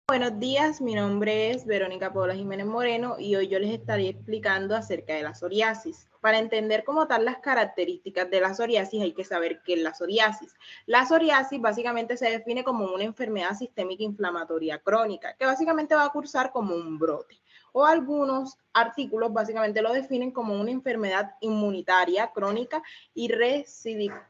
Buenos días, mi nombre es Verónica Paula Jiménez Moreno y hoy yo les estaré explicando acerca de la psoriasis. Para entender como tal las características de la psoriasis hay que saber qué es la psoriasis. La psoriasis básicamente se define como una enfermedad sistémica inflamatoria crónica que básicamente va a cursar como un brote. O algunos artículos básicamente lo definen como una enfermedad inmunitaria crónica y residente,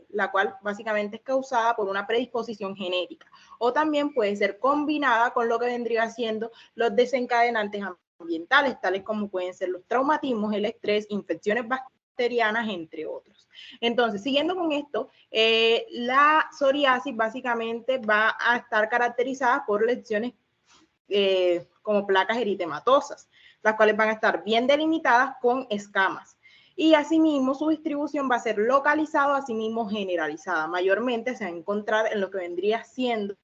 la cual básicamente es causada por una predisposición genética o también puede ser combinada con lo que vendría siendo los desencadenantes ambientales, tales como pueden ser los traumatismos, el estrés, infecciones bacterianas, entre otros. Entonces, siguiendo con esto, la psoriasis básicamente va a estar caracterizada por lesiones como placas eritematosas, las cuales van a estar bien delimitadas con escamas. Y asimismo su distribución va a ser localizada, asimismo generalizada. Mayormente se va a encontrar en lo que vendría siendo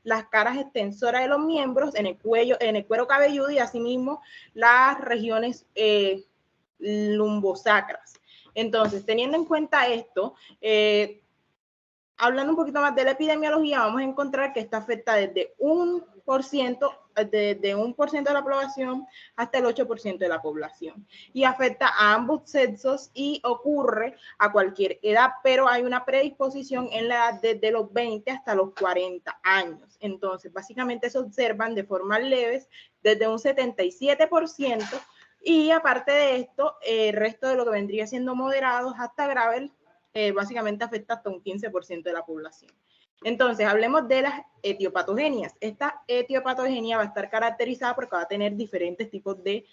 las caras extensoras de los miembros, en el cuello, en el cuero cabelludo y asimismo las regiones lumbosacras. Entonces, teniendo en cuenta esto, hablando un poquito más de la epidemiología, vamos a encontrar que esta afecta desde un por ciento de la población hasta el 8% de la población y afecta a ambos sexos y ocurre a cualquier edad, pero hay una predisposición en la edad desde los 20 hasta los 40 años. Entonces, básicamente se observan de formas leves desde un 77% y aparte de esto, el resto de lo que vendría siendo moderados hasta graves, básicamente afecta hasta un 15% de la población. Entonces, hablemos de las etiopatogenias. Esta etiopatogenia va a estar caracterizada porque va a tener diferentes tipos de,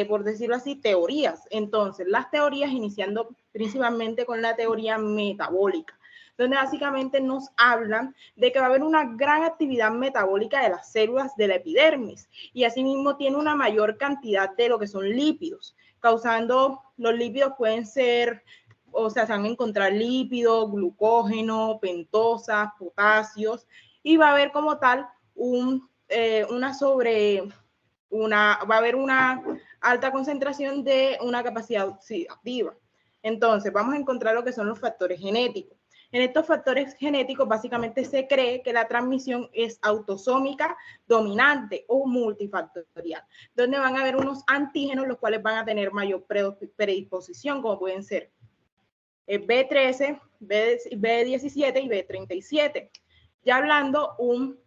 por decirlo así, teorías. Entonces, las teorías iniciando principalmente con la teoría metabólica, donde básicamente nos hablan de que va a haber una gran actividad metabólica de las células de la epidermis y asimismo tiene una mayor cantidad de lo que son lípidos, causando, los lípidos pueden ser, o sea, se van a encontrar lípidos, glucógeno, pentosas, potasios, y va a haber como tal va a haber una alta concentración de una capacidad oxidativa. Entonces, vamos a encontrar lo que son los factores genéticos. En estos factores genéticos, básicamente se cree que la transmisión es autosómica, dominante o multifactorial, donde van a haber unos antígenos los cuales van a tener mayor predisposición, como pueden ser B13, B17 y B37. Ya hablando un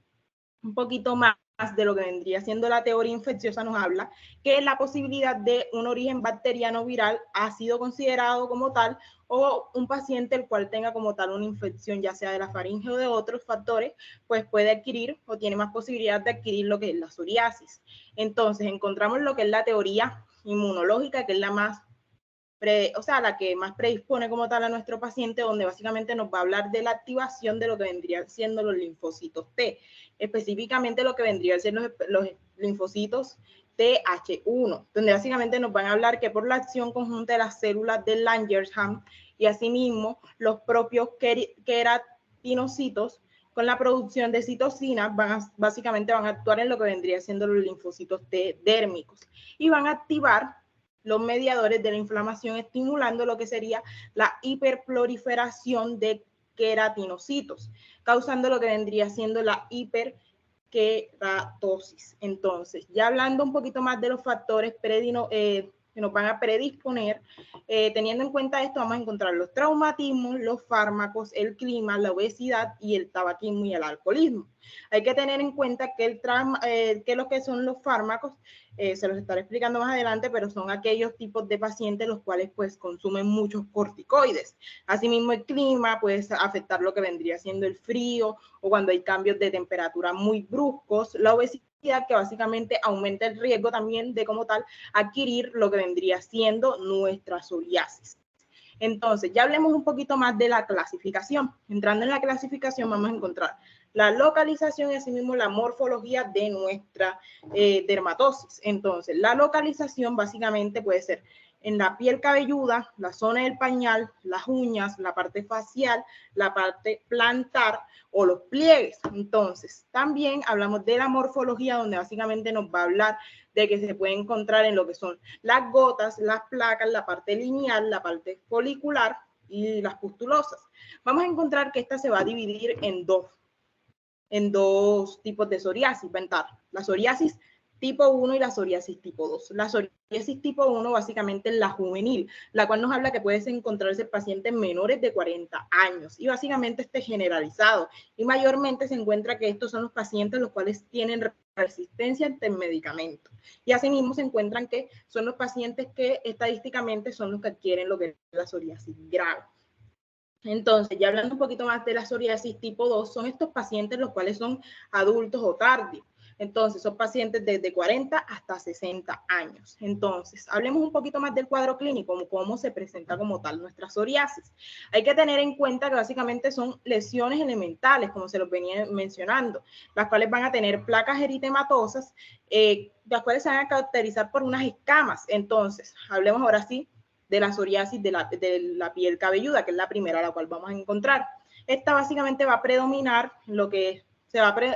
poquito más de lo que vendría siendo la teoría infecciosa, nos habla que la posibilidad de un origen bacteriano viral ha sido considerado como tal, o un paciente el cual tenga como tal una infección, ya sea de la faringe o de otros factores, pues puede adquirir o tiene más posibilidad de adquirir lo que es la psoriasis. Entonces, encontramos lo que es la teoría inmunológica, que es la más la que más predispone como tal a nuestro paciente, donde básicamente nos va a hablar de la activación de lo que vendrían siendo los linfocitos T, específicamente lo que vendrían siendo los linfocitos TH1, donde básicamente nos van a hablar que por la acción conjunta de las células de Langerhans y asimismo los propios queratinocitos con la producción de citocinas básicamente van a actuar en lo que vendría siendo los linfocitos T dérmicos y van a activar los mediadores de la inflamación, estimulando lo que sería la hiperproliferación de queratinocitos, causando lo que vendría siendo la hiperkeratosis. Entonces, ya hablando un poquito más de los factores que nos van a predisponer, teniendo en cuenta esto, vamos a encontrar los traumatismos, los fármacos, el clima, la obesidad y el tabaquismo y el alcoholismo. Hay que tener en cuenta que, que lo que son los fármacos, se los estaré explicando más adelante, pero son aquellos tipos de pacientes los cuales pues consumen muchos corticoides. Asimismo, el clima puede afectar lo que vendría siendo el frío o cuando hay cambios de temperatura muy bruscos, la obesidad, que básicamente aumenta el riesgo también de como tal adquirir lo que vendría siendo nuestra psoriasis. Entonces, ya hablemos un poquito más de la clasificación. Entrando en la clasificación vamos a encontrar la localización y asimismo la morfología de nuestra dermatosis. Entonces, la localización básicamente puede ser en la piel cabelluda, la zona del pañal, las uñas, la parte facial, la parte plantar o los pliegues. Entonces, también hablamos de la morfología, donde básicamente nos va a hablar de que se puede encontrar en lo que son las gotas, las placas, la parte lineal, la parte folicular y las pustulosas. Vamos a encontrar que esta se va a dividir en dos en dos tipos de psoriasis. Va a estar la psoriasis tipo 1 y la psoriasis tipo 2. La psoriasis tipo 1 básicamente es la juvenil, la cual nos habla que puedes encontrarse en pacientes menores de 40 años y básicamente este generalizado y mayormente se encuentra que estos son los pacientes los cuales tienen resistencia ante el medicamento y asimismo se encuentran que son los pacientes que estadísticamente son los que adquieren lo que es la psoriasis grave. Entonces, ya hablando un poquito más de la psoriasis tipo 2, son estos pacientes los cuales son adultos o tardíos. Entonces, son pacientes desde 40 hasta 60 años. Entonces, hablemos un poquito más del cuadro clínico, cómo se presenta como tal nuestra psoriasis. Hay que tener en cuenta que básicamente son lesiones elementales, como se los venía mencionando, las cuales van a tener placas eritematosas, las cuales se van a caracterizar por unas escamas. Entonces, hablemos ahora sí de la psoriasis de la piel cabelluda, que es la primera a la cual vamos a encontrar. Esta básicamente va a predominar lo que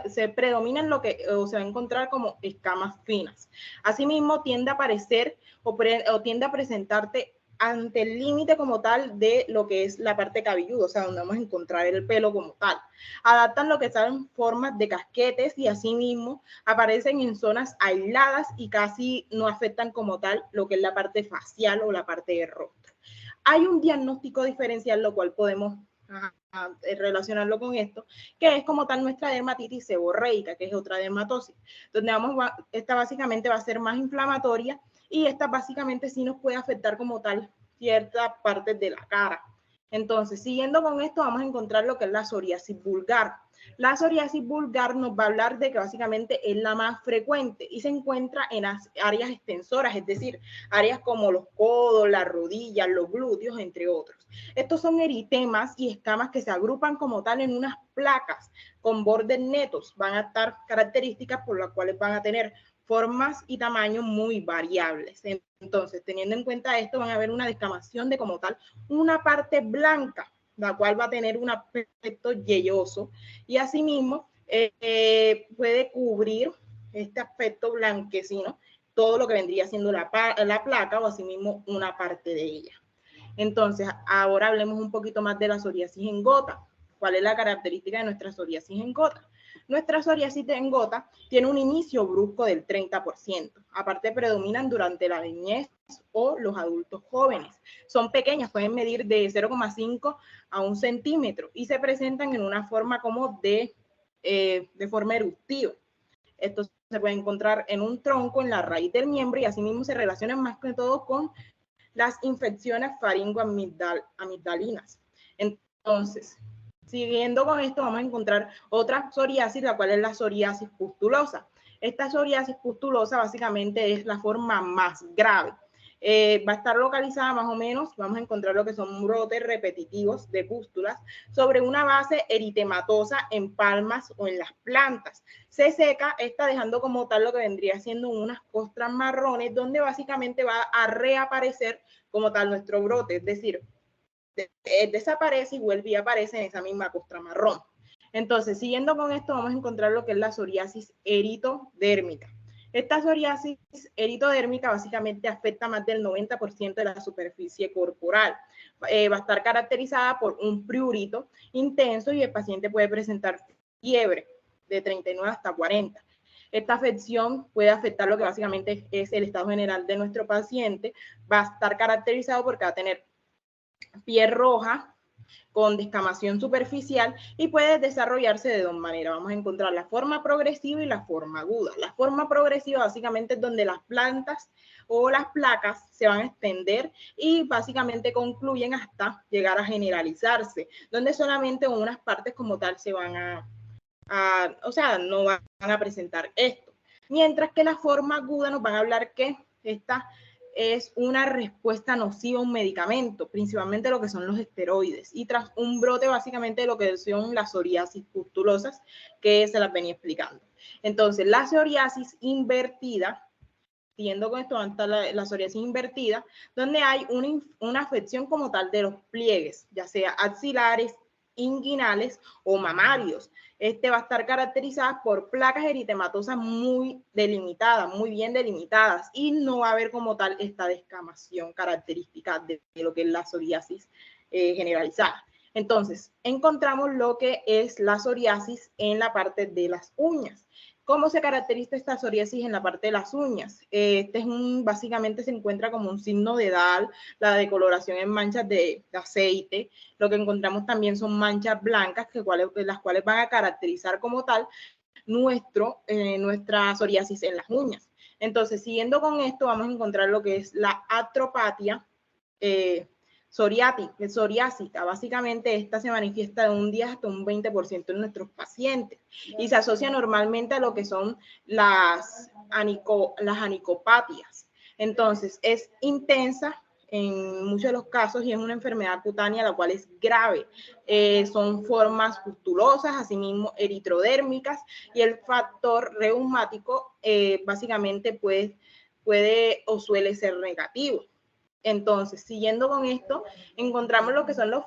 se predomina en lo que se va a encontrar como escamas finas. Asimismo, tiende a aparecer o tiende a presentarte ante el límite como tal de lo que es la parte cabelluda, o sea, donde vamos a encontrar el pelo como tal. Adaptan lo que son formas de casquetes y asimismo aparecen en zonas aisladas y casi no afectan como tal lo que es la parte facial o la parte de rostro. Hay un diagnóstico diferencial, lo cual podemos relacionarlo con esto, que es como tal nuestra dermatitis seborreica, que es otra dermatosis, donde esta básicamente va a ser más inflamatoria y esta básicamente sí nos puede afectar como tal ciertas partes de la cara. Entonces, siguiendo con esto, vamos a encontrar lo que es la psoriasis vulgar. La psoriasis vulgar nos va a hablar de que básicamente es la más frecuente y se encuentra en las áreas extensoras, es decir, áreas como los codos, las rodillas, los glúteos, entre otros. Estos son eritemas y escamas que se agrupan como tal en unas placas con bordes netos. Van a estar características por las cuales van a tener formas y tamaños muy variables. Entonces, teniendo en cuenta esto, van a ver una descamación de como tal una parte blanca, la cual va a tener un aspecto yelloso y asimismo puede cubrir este aspecto blanquecino todo lo que vendría siendo la placa o asimismo una parte de ella. Entonces, ahora hablemos un poquito más de la psoriasis en gota. ¿Cuál es la característica de nuestra psoriasis en gota? Nuestra psoriasis en gota tiene un inicio brusco del 30%. Aparte, predominan durante la niñez o los adultos jóvenes. Son pequeñas, pueden medir de 0,5 a 1 centímetro y se presentan en una forma como de forma eruptiva. Esto se puede encontrar en un tronco, en la raíz del miembro y asimismo se relacionan más que todo con las infecciones faringoamigdalinas. Entonces, siguiendo con esto, vamos a encontrar otra psoriasis, la cual es la psoriasis pustulosa. Esta psoriasis pustulosa básicamente es la forma más grave. Va a estar localizada más o menos, vamos a encontrar lo que son brotes repetitivos de pústulas sobre una base eritematosa en palmas o en las plantas. Se seca esta dejando como tal lo que vendría siendo unas costras marrones donde básicamente va a reaparecer como tal nuestro brote, es decir, desaparece y vuelve y aparece en esa misma costra marrón. Entonces, siguiendo con esto, vamos a encontrar lo que es la psoriasis eritodérmica. Esta psoriasis eritodérmica básicamente afecta más del 90% de la superficie corporal. Va a estar caracterizada por un prurito intenso y el paciente puede presentar fiebre de 39 hasta 40. Esta afección puede afectar lo que básicamente es el estado general de nuestro paciente. Va a estar caracterizado porque va a tener piel roja con descamación superficial y puede desarrollarse de dos maneras. Vamos a encontrar la forma progresiva y la forma aguda. La forma progresiva básicamente es donde las plantas o las placas se van a extender y básicamente concluyen hasta llegar a generalizarse, donde solamente unas partes como tal se van o sea, no van a presentar esto. Mientras que la forma aguda nos van a hablar que esta es una respuesta nociva a un medicamento, principalmente lo que son los esteroides, y tras un brote básicamente de lo que son las psoriasis pustulosas, que se las venía explicando. Entonces, la psoriasis invertida, siguiendo con esto, la psoriasis invertida, donde hay una afección como tal de los pliegues, ya sea axilares, inguinales o mamarios. Este va a estar caracterizada por placas eritematosas muy delimitadas, muy bien delimitadas, y no va a haber como tal esta descamación característica de lo que es la psoriasis generalizada. Entonces, encontramos lo que es la psoriasis en la parte de las uñas. ¿Cómo se caracteriza esta psoriasis en la parte de las uñas? Básicamente se encuentra como un signo de edad, la decoloración en manchas de aceite. Lo que encontramos también son manchas blancas, las cuales van a caracterizar como tal nuestra psoriasis en las uñas. Entonces, siguiendo con esto, vamos a encontrar lo que es la artropatia psoriásica. Básicamente, esta se manifiesta de un 10 hasta un 20% en nuestros pacientes y se asocia normalmente a lo que son las anicopatias. Entonces, es intensa en muchos de los casos y es una enfermedad cutánea la cual es grave. Son formas pustulosas, asimismo eritrodérmicas, y el factor reumático básicamente puede o suele ser negativo. Entonces, siguiendo con esto, encontramos lo que son los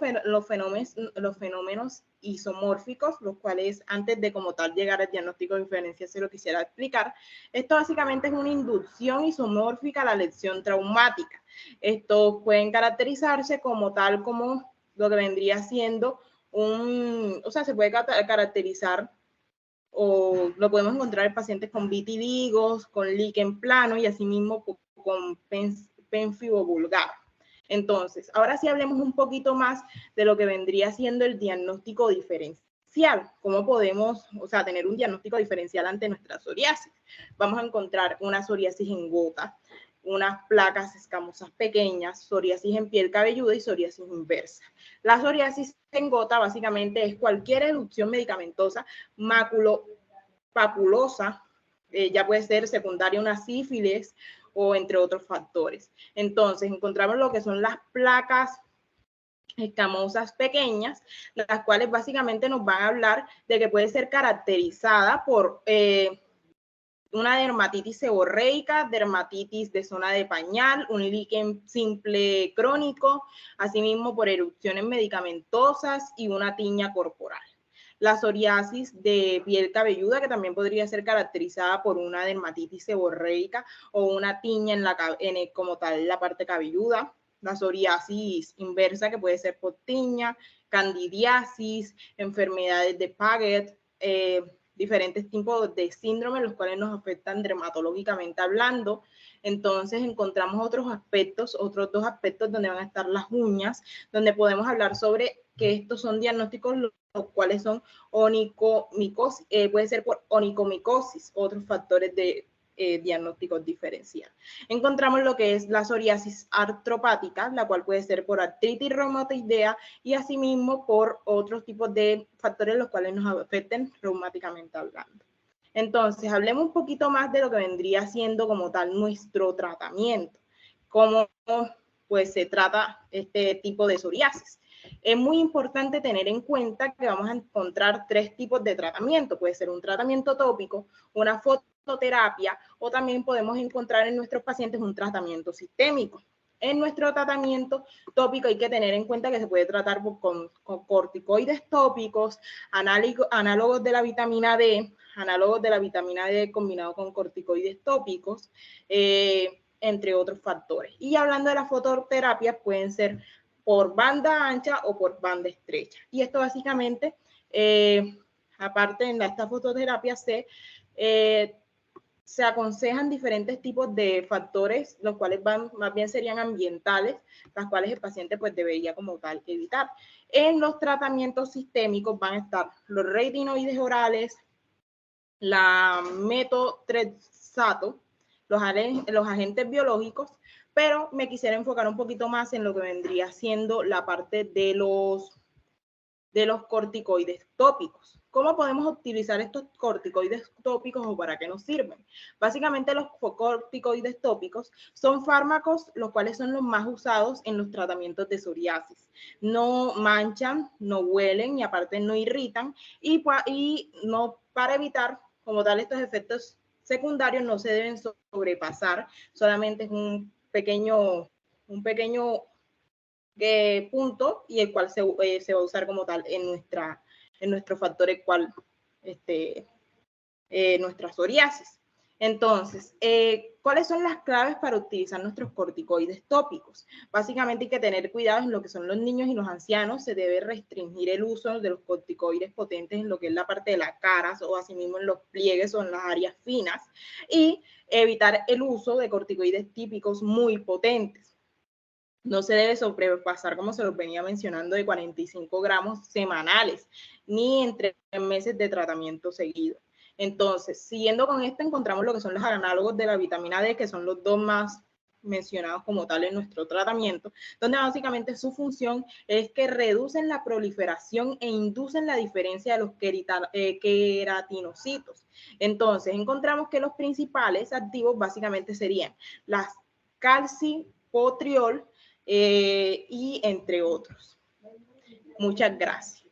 fenómenos isomórficos, los cuales antes de como tal llegar al diagnóstico diferencial se lo quisiera explicar. Esto básicamente es una inducción isomórfica a la lesión traumática. Estos pueden caracterizarse como tal como lo que vendría siendo se puede caracterizar o lo podemos encontrar en pacientes con vitivigos, con líquen plano y asimismo con pénfibo vulgar. Entonces, ahora sí hablemos un poquito más de lo que vendría siendo el diagnóstico diferencial. ¿Cómo podemos, tener un diagnóstico diferencial ante nuestra psoriasis? Vamos a encontrar una psoriasis en gota, unas placas escamosas pequeñas, psoriasis en piel cabelluda y psoriasis inversa. La psoriasis en gota básicamente es cualquier erupción medicamentosa maculopapulosa, ya puede ser secundaria a una sífilis o entre otros factores. Entonces, encontramos lo que son las placas escamosas pequeñas, las cuales básicamente nos van a hablar de que puede ser caracterizada por una dermatitis seborreica, dermatitis de zona de pañal, un líquen simple crónico, asimismo por erupciones medicamentosas y una tiña corporal. La psoriasis de piel cabelluda, que también podría ser caracterizada por una dermatitis seborreica o una tiña como tal la parte cabelluda. La psoriasis inversa, que puede ser por tiña, candidiasis, enfermedades de Paget, diferentes tipos de síndromes, los cuales nos afectan dermatológicamente hablando. Entonces encontramos otros dos aspectos donde van a estar las uñas, donde podemos hablar sobre que estos son diagnósticos los cuales son onicomicosis, puede ser por onicomicosis, otros factores de diagnósticos diferenciales. Encontramos lo que es la psoriasis artropática, la cual puede ser por artritis reumatoidea y asimismo por otros tipos de factores los cuales nos afecten reumáticamente hablando. Entonces, hablemos un poquito más de lo que vendría siendo como tal nuestro tratamiento, cómo pues se trata este tipo de psoriasis. Es muy importante tener en cuenta que vamos a encontrar tres tipos de tratamiento. Puede ser un tratamiento tópico, una fototerapia o también podemos encontrar en nuestros pacientes un tratamiento sistémico. En nuestro tratamiento tópico hay que tener en cuenta que se puede tratar con corticoides tópicos, análogos de la vitamina D, combinado con corticoides tópicos, entre otros factores. Y hablando de la fototerapia, pueden ser por banda ancha o por banda estrecha. Y esto básicamente, aparte en esta fototerapia se aconsejan diferentes tipos de factores, los cuales más bien serían ambientales, las cuales el paciente pues debería como tal evitar. En los tratamientos sistémicos van a estar los retinoides orales, la metotrexato, los agentes biológicos, pero me quisiera enfocar un poquito más en lo que vendría siendo la parte de los corticoides tópicos. ¿Cómo podemos utilizar estos corticoides tópicos o para qué nos sirven? Básicamente los corticoides tópicos son fármacos los cuales son los más usados en los tratamientos de psoriasis. No manchan, no huelen y aparte no irritan y no, para evitar como tal estos efectos secundarios no se deben sobrepasar, solamente es un pequeño punto y el cual se va a usar como tal en nuestro factor el cual nuestra psoriasis. Entonces, ¿cuáles son las claves para utilizar nuestros corticoides tópicos? Básicamente hay que tener cuidado en lo que son los niños y los ancianos. Se debe restringir el uso de los corticoides potentes en lo que es la parte de la cara o asimismo en los pliegues o en las áreas finas, y evitar el uso de corticoides típicos muy potentes. No se debe sobrepasar, como se los venía mencionando, de 45 gramos semanales, ni en 3 meses de tratamiento seguido. Entonces, siguiendo con esto, encontramos lo que son los análogos de la vitamina D, que son los dos más mencionados como tal en nuestro tratamiento, donde básicamente su función es que reducen la proliferación e inducen la diferencia de los queratinocitos. Entonces, encontramos que los principales activos básicamente serían las calcipotriol, y entre otros. Muchas gracias.